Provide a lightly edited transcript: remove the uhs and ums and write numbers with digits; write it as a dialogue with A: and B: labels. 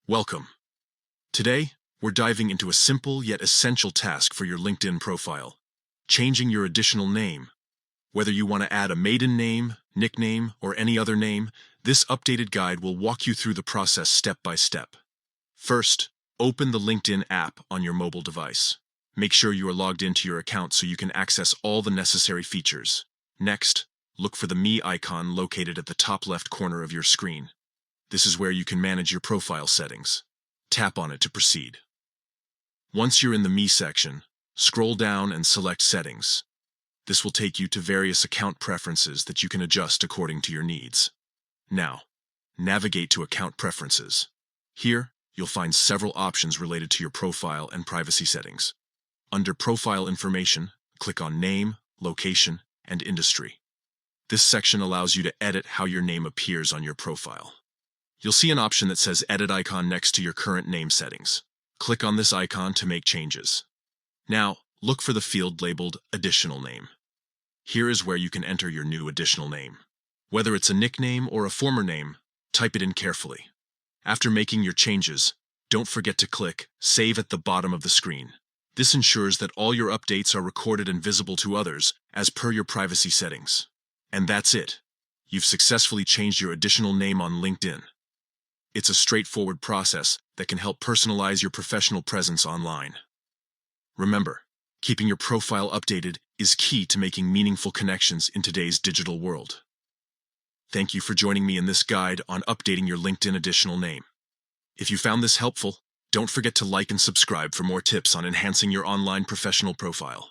A: Welcome. Today, we're diving into a simple yet essential task for your LinkedIn profile: changing your additional name. Whether you want to add a maiden name, nickname, or any other name, this updated guide will walk you through the process step by step. First, open the LinkedIn app on your mobile device. Make sure you are logged into your account so you can access all the necessary features. Next, look for the Me icon located at the top left corner of your screen. This is where you can manage your profile settings. Tap on it to proceed. Once you're in the Me section, scroll down and select Settings. This will take you to various account preferences that you can adjust according to your needs. Now, navigate to Account Preferences. Here, you'll find several options related to your profile and privacy settings. Under Profile Information, click on Name, Location, and Industry. This section allows you to edit how your name appears on your profile. You'll see an option that says Edit icon next to your current name settings. Click on this icon to make changes. Now, look for the field labeled Additional Name. Here is where you can enter your new additional name. Whether it's a nickname or a former name, type it in carefully. After making your changes, don't forget to click Save at the bottom of the screen. This ensures that all your updates are recorded and visible to others as per your privacy settings. And that's it. You've successfully changed your additional name on LinkedIn. It's a straightforward process that can help personalize your professional presence online. Remember, keeping your profile updated is key to making meaningful connections in today's digital world. Thank you for joining me in this guide on updating your LinkedIn additional name. If you found this helpful, don't forget to like and subscribe for more tips on enhancing your online professional profile.